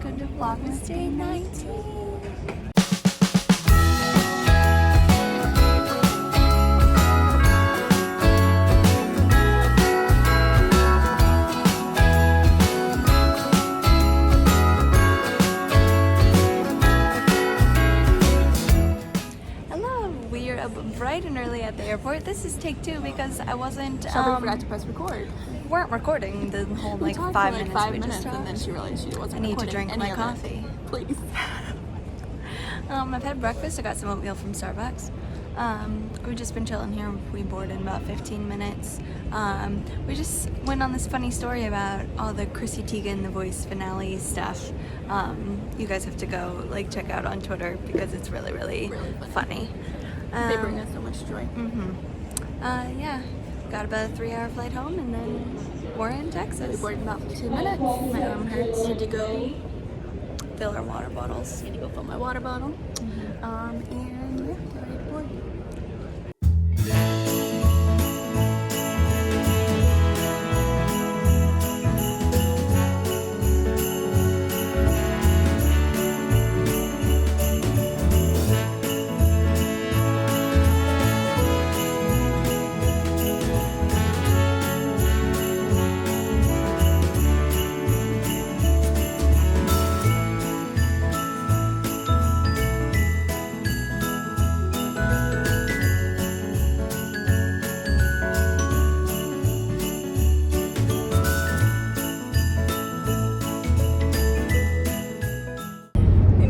welcome to Vlogmas Day 19. Bright and early at the airport. This is take 2 because I wasn't. Shelby forgot to press record. Weren't recording the whole we 5 for minutes. 5 we minutes, just and then she realized she wasn't. I need to drink my coffee. Please. I've had breakfast. I got some oatmeal from Starbucks. We've just been chilling here. We board in about 15 minutes. We just went on this funny story about all the Chrissy Teigen The Voice finale stuff. You guys have to go check out on Twitter because it's really funny. They bring us so much joy. Yeah, got about a 3-hour flight home, and then we're in Texas. We boarded in about 2 minutes. My arm hurts. Need to go Fill our water bottles. Need to go fill my water bottle. And yeah, get ready to board.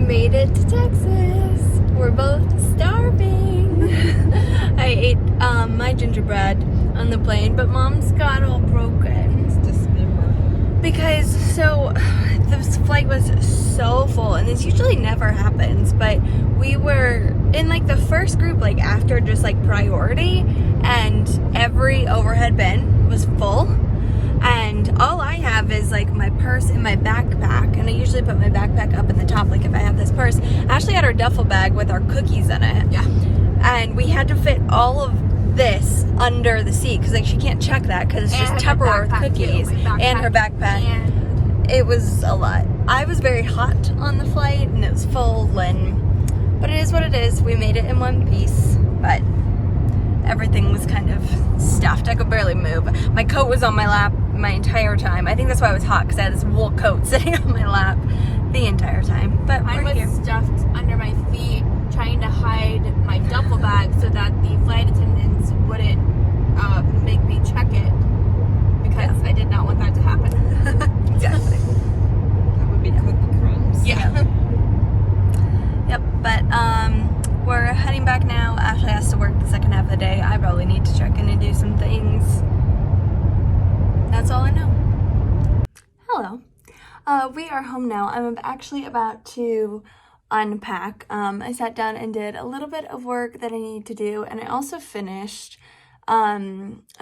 Made it to Texas. We're both starving. I ate my gingerbread on the plane, but Mom's got all broken. It's dismembered. Because this flight was so full, and this usually never happens, but we were in the first group after just priority, and every overhead bin was full. And all I have is my purse and my backpack, and I usually put my backpack up in the top if I have this purse. Ashley had her duffel bag with our cookies in it. Yeah. And we had to fit all of this under the seat because she can't check that because it's just Tupperware with cookies and her backpack. And it was a lot. I was very hot on the flight and it was full, but it is what it is. We made it in one piece, but everything was kind of stuffed. I could barely move. My coat was on my lap my entire time. I think that's why I was hot, because I had this wool coat sitting on my lap the entire time. But mine was stuffed under my feet, trying to hide my duffel bag so that the flight attendants wouldn't make me check it, because I did not want that to happen. Exactly. That would be cookie crumbs. Yeah. Yep. But we're heading back now. Ashley has to work the second half of the day. I probably need to check in and do some things. That's all I know. Hello. We are home now. I'm actually about to unpack. I sat down and did a little bit of work that I need to do, and I also finished a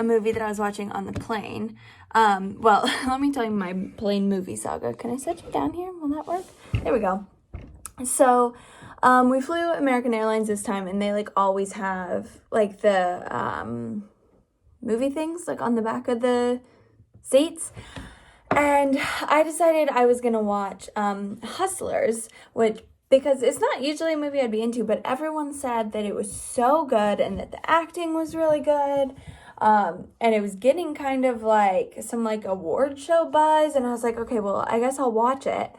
movie that I was watching on the plane. Well, let me tell you my plane movie saga. Can I set you down here? Will that work? There we go. So, we flew American Airlines this time, and they always have the movie things on the back of the seats. And I decided I was gonna watch Hustlers, because it's not usually a movie I'd be into, but everyone said that it was so good and that the acting was really good. And it was getting kind of some award show buzz, and I was like, okay, well, I guess I'll watch it.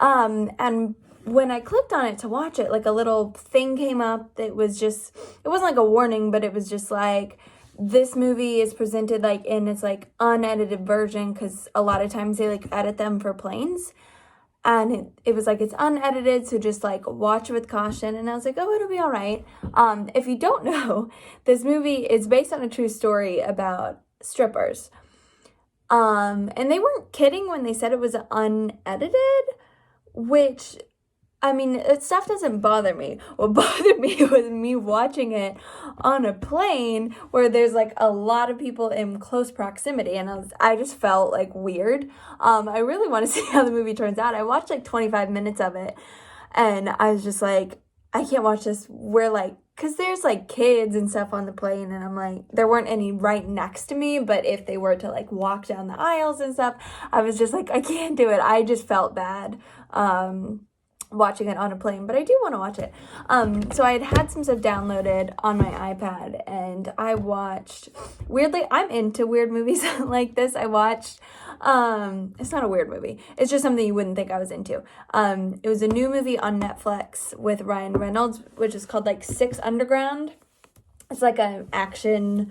And when I clicked on it to watch it, a little thing came up that was just, it wasn't a warning, but it was just this movie is presented in its unedited version, because a lot of times they edit them for planes, and it was it's unedited, so just watch with caution. And I was like, oh, it'll be all right. If you don't know, this movie is based on a true story about strippers, and they weren't kidding when they said it was unedited, which, I mean, stuff doesn't bother me. What bothered me was me watching it on a plane where there's a lot of people in close proximity, and I just felt weird. I really want to see how the movie turns out. I watched 25 minutes of it, and I was just I can't watch this. We're like, because there's like kids and stuff on the plane, and I'm like, there weren't any right next to me, but if they were to like walk down the aisles and stuff, I was just like, I can't do it. I just felt bad watching it on a plane, but I do want to watch it. So I had some stuff downloaded on my iPad, and I watched, weirdly, I'm into weird movies like this. I watched, it's not a weird movie. It's just something you wouldn't think I was into. It was a new movie on Netflix with Ryan Reynolds, which is called like Six Underground. It's like an action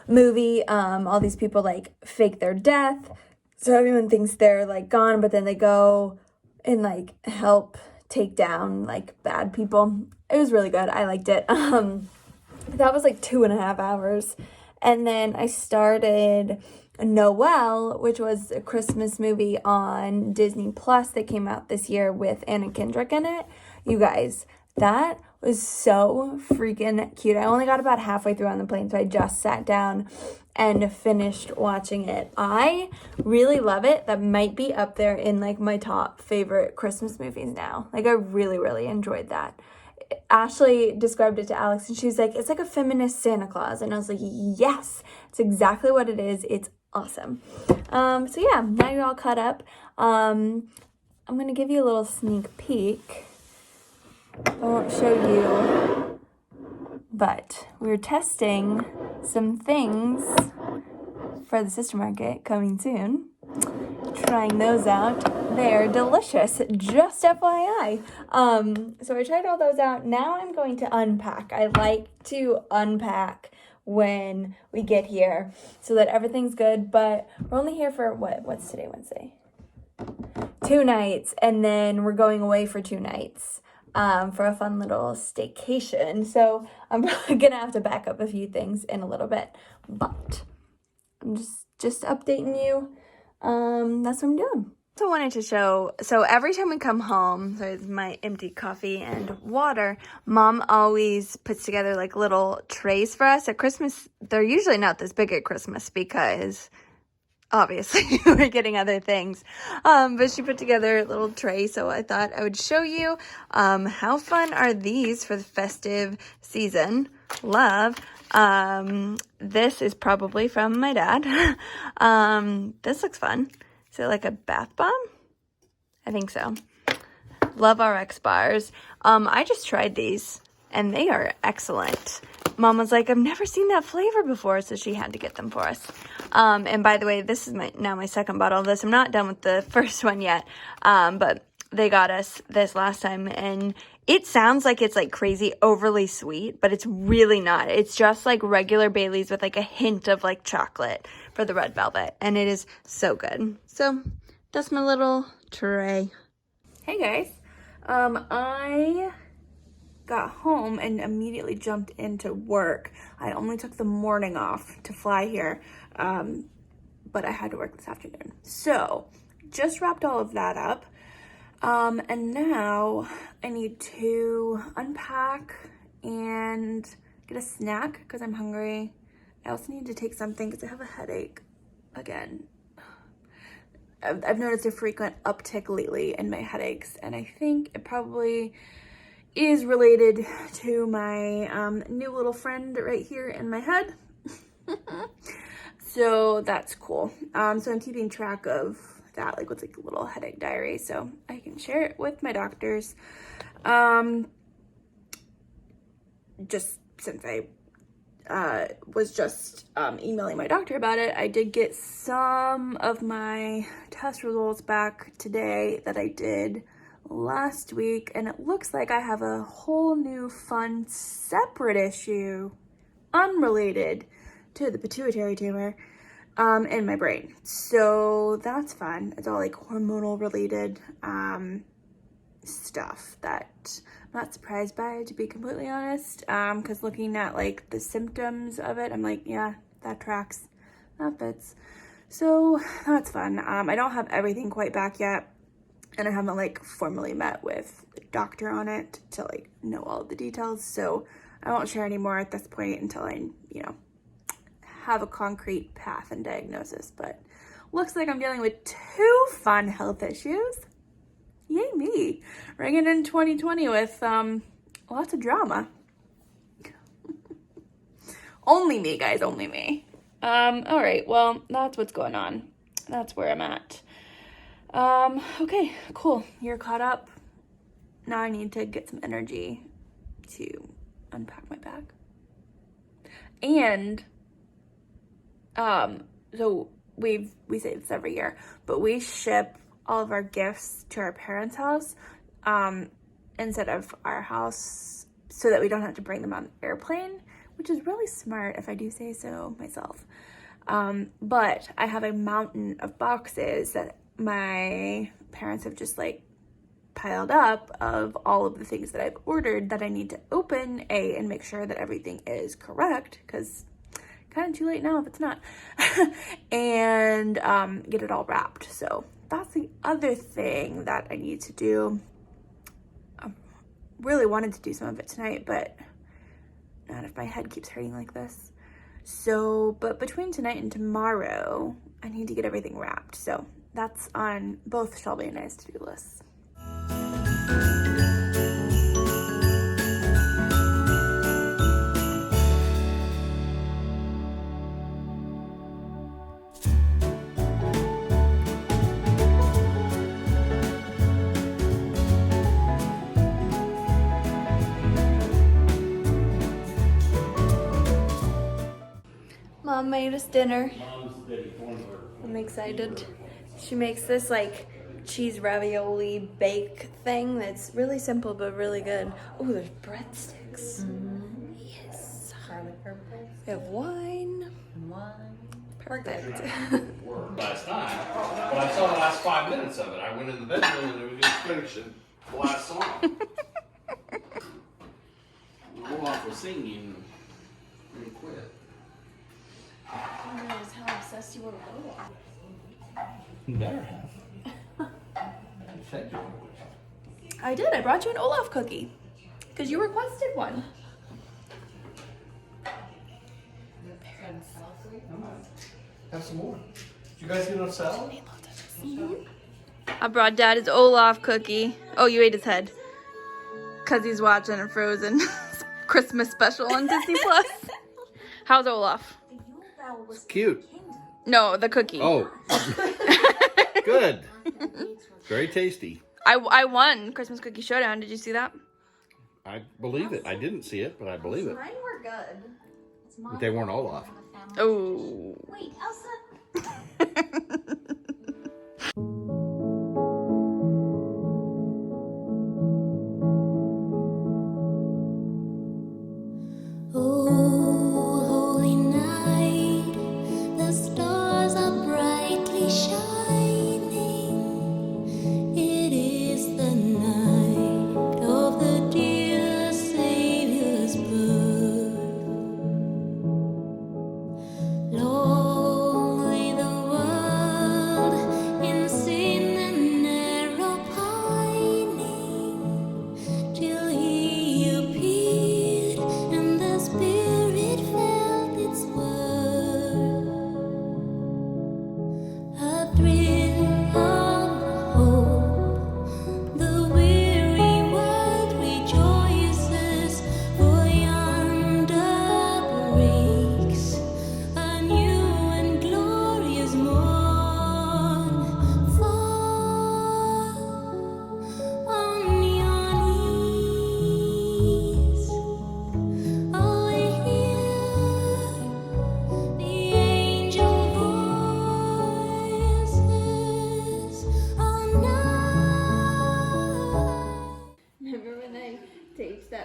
movie. All these people like fake their death, so everyone thinks they're like gone, but then they go and like help take down like bad people. It was really good. I liked it. That was like 2.5 hours. And then I started Noelle, which was a Christmas movie on Disney Plus that came out this year with Anna Kendrick in it. You guys, that was so freaking cute. I only got about halfway through on the plane, so I just sat down and finished watching it. I really love it. That might be up there in like my top favorite Christmas movies now. Like I really, really enjoyed that. Ashley described it to Alex and she was like, it's like a feminist Santa Claus. And I was like, yes, it's exactly what it is. It's awesome. So yeah, now you're all caught up. I'm going to give you a little sneak peek. I won't show you, but we're testing some things for the sister market coming soon. Trying those out. They're delicious, just FYI. So I tried all those out. Now I'm going to unpack. I like to unpack when we get here so that everything's good, but we're only here for what's today, Wednesday? 2 nights, and then we're going away for 2 nights. For a fun little staycation. So I'm probably gonna have to back up a few things in a little bit, but I'm just updating you. That's what I'm doing. So I wanted to show, so every time we come home, there's my empty coffee and water, Mom always puts together like little trays for us at Christmas. They're usually not this big at Christmas because obviously we're getting other things, but she put together a little tray, so I thought I would show you. How fun are these for the festive season? Love. This is probably from my dad. This looks fun. Is it like a bath bomb? I think so. Love RX bars. I just tried these and they are excellent. Mom was like, I've never seen that flavor before, so she had to get them for us. And by the way, this is now my second bottle of this. I'm not done with the first one yet, but they got us this last time, and it sounds like it's like crazy overly sweet, but it's really not. It's just like regular Baileys with like a hint of like chocolate for the red velvet, and it is so good. So that's my little tray. Hey guys, I got home and immediately jumped into work. I only took the morning off to fly here, but I had to work this afternoon. So just wrapped all of that up. And now I need to unpack and get a snack because I'm hungry. I also need to take something because I have a headache again. I've noticed a frequent uptick lately in my headaches, and I think it probably is related to my new little friend right here in my head. So that's cool. So I'm keeping track of that, like with like a little headache diary, so I can share it with my doctors. Just since I was just emailing my doctor about it, I did get some of my test results back today that I did last week, and it looks like I have a whole new fun separate issue unrelated to the pituitary tumor in my brain. So that's fun. It's all like hormonal related stuff that I'm not surprised by, to be completely honest, because looking at like the symptoms of it, I'm like, yeah, that tracks, that fits. So that's fun. I don't have everything quite back yet, and I haven't like formally met with the doctor on it to like know all of the details, so I won't share any more at this point until I, you know, have a concrete path and diagnosis. But looks like I'm dealing with 2 fun health issues. Yay me. Ringing in 2020 with a lots of drama. Only me, guys, only me. All right, well, that's what's going on. That's where I'm at. Okay, cool. You're caught up. Now I need to get some energy to unpack my bag. And, so we say this every year, but we ship all of our gifts to our parents' house, instead of our house, so that we don't have to bring them on the airplane, which is really smart if I do say so myself. But I have a mountain of boxes that my parents have just like piled up of all of the things that I've ordered that I need to open and make sure that everything is correct, because kind of too late now if it's not, and get it all wrapped. So that's the other thing that I need to do. I really wanted to do some of it tonight, but not if my head keeps hurting like this. So, but between tonight and tomorrow, I need to get everything wrapped. So that's on both Shelby and I's to-do lists. Mom made us dinner. I'm excited. She makes this like cheese ravioli bake thing that's really simple but really good. Oh, there's breadsticks. Mm-hmm. Yes. We have wine. Perfect. Last time, but I saw the last 5 minutes of it. I went in the bedroom and it was just finishing the last song. Olaf was singing and he quit. I don't know how obsessed you were with Olaf. You better have. You said you would. I did. I brought you an Olaf cookie because you requested one. Have some more. Did you guys get enough salad? Mm-hmm. I brought Dad his Olaf cookie. Oh, you ate his head. Because he's watching a Frozen Christmas special on Disney Plus. How's Olaf? It's cute. No, the cookie. Oh. Good. Very tasty. I won Christmas Cookie Showdown. Did you see that? I believe it. I didn't see it, but I believe it. Mine were good. But they weren't all off. Oh. Wait, Elsa.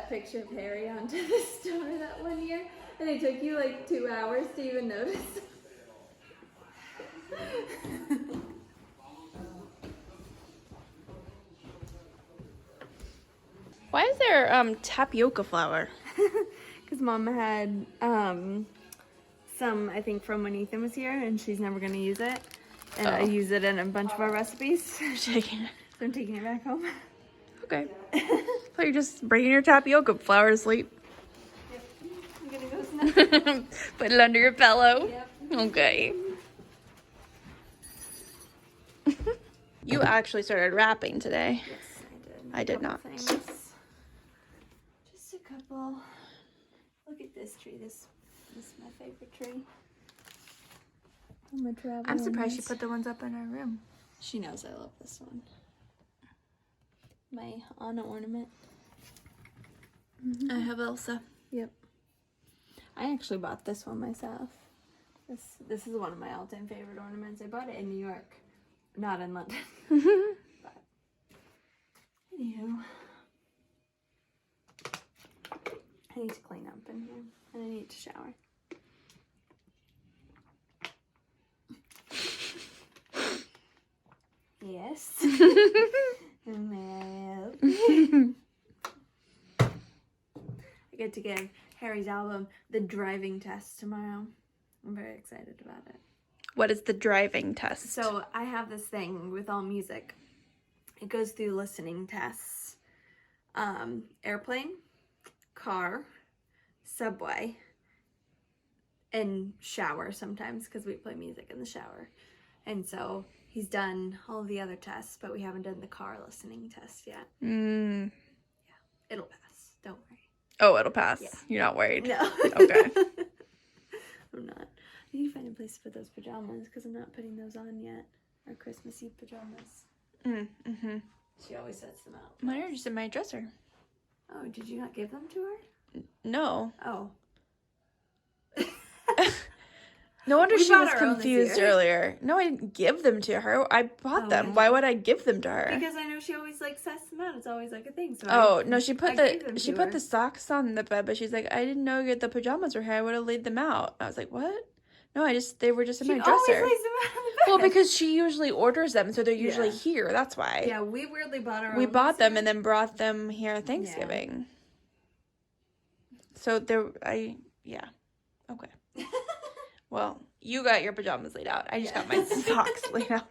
Picture of Harry onto the star that one year, and it took you like 2 hours to even notice. Why is there tapioca flour? Because Mom had some, I think, from when Ethan was here, and she's never going to use it. And I use it in a bunch of our recipes. So I'm taking it back home. Okay. So you're just bringing your tapioca flour to sleep. Yep. I'm gonna go snack. Put it under your pillow. Yep. Okay. You actually started rapping today. Yes, I did. I did not. Just adorable. Look at this tree. This is my favorite tree. I'm surprised she put the ones up in our room. She knows I love this one. My Anna ornament. I have Elsa. Yep. I actually bought this one myself. This is one of my all-time favorite ornaments. I bought it in New York, not in London. But anywho, I need to clean up in here, and I need to shower. Yes. May I help? I get to give Harry's album the driving test tomorrow. I'm very excited about it. What is the driving test? So I have this thing with all music. It goes through listening tests. Airplane, car, subway, and shower sometimes because we play music in the shower. And so he's done all the other tests, but we haven't done the car listening test yet. Yeah, it'll pass. Don't worry. Oh, it'll pass. Yeah. You're not worried. No. Okay. I'm not. I need to find a place to put those pajamas because I'm not putting those on yet. Our Christmas Eve pajamas. Mm-hmm. She always sets them out. Mine are just in my dresser. Oh, did you not give them to her? No. Oh. No wonder We she bought was our own this confused year. earlier. No, I didn't give them to her. I bought Oh, them. did Why you? would I give them to her? Because I know she always like sets them out. It's always like a thing. So Oh, no, she put I gave them she to put her. the socks on the bed, but she's like, I didn't know the pajamas were here. I would have laid them out. I was like, what? No, they were just in She my always dresser. lays them out on the bed. Well, because she usually orders them, so they're usually Yeah. here. That's why. Yeah, we weirdly bought our We own bought this them year. and then brought them here Thanksgiving. So yeah. Okay. Well, you got your pajamas laid out. I just got my socks laid out.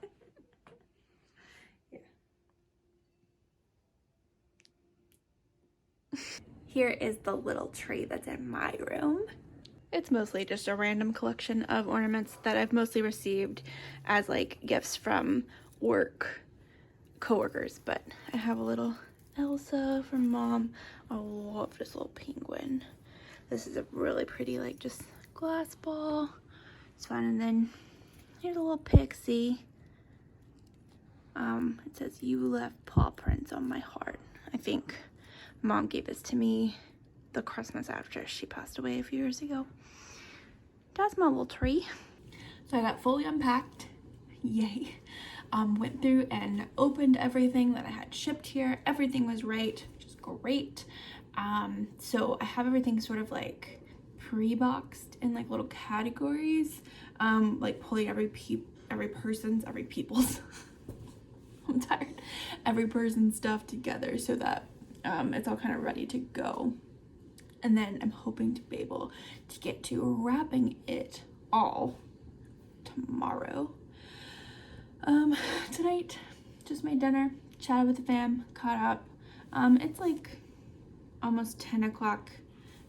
Yeah. Here is the little tree that's in my room. It's mostly just a random collection of ornaments that I've mostly received as like gifts from work coworkers, but I have a little Elsa from Mom. I love this little penguin. This is a really pretty like just glass ball. It's fun. And then here's a little pixie. It says, "You left paw prints on my heart." I think Mom gave this to me the Christmas after she passed away a few years ago. That's my little tree. So I got fully unpacked. Yay. Went through and opened everything that I had shipped here. Everything was right, which is great. So I have everything sort of like pre-boxed in like little categories, like pulling every people's I'm tired, every person's stuff together so that it's all kind of ready to go. And then I'm hoping to be able to get to wrapping it all tomorrow. Tonight, just made dinner, chatted with the fam, caught up. It's like almost 10 o'clock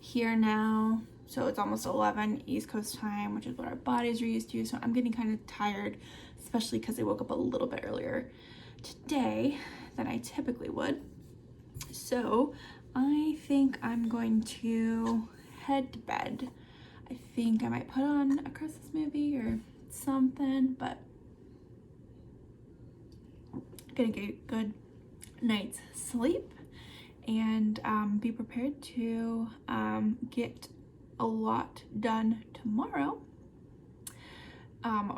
here now, so it's almost 11 East Coast time, which is what our bodies are used to, so I'm getting kind of tired, especially because I woke up a little bit earlier today than I typically would. So I think I'm going to head to bed. I think I might put on a Christmas movie or something, but gonna get a good night's sleep and be prepared to get a lot done tomorrow,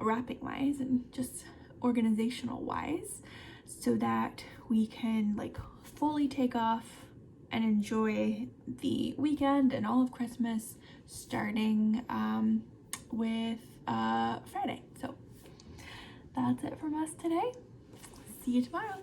wrapping wise and just organizational wise, so that we can like fully take off and enjoy the weekend and all of Christmas, starting with Friday. So that's it from us today. See you tomorrow.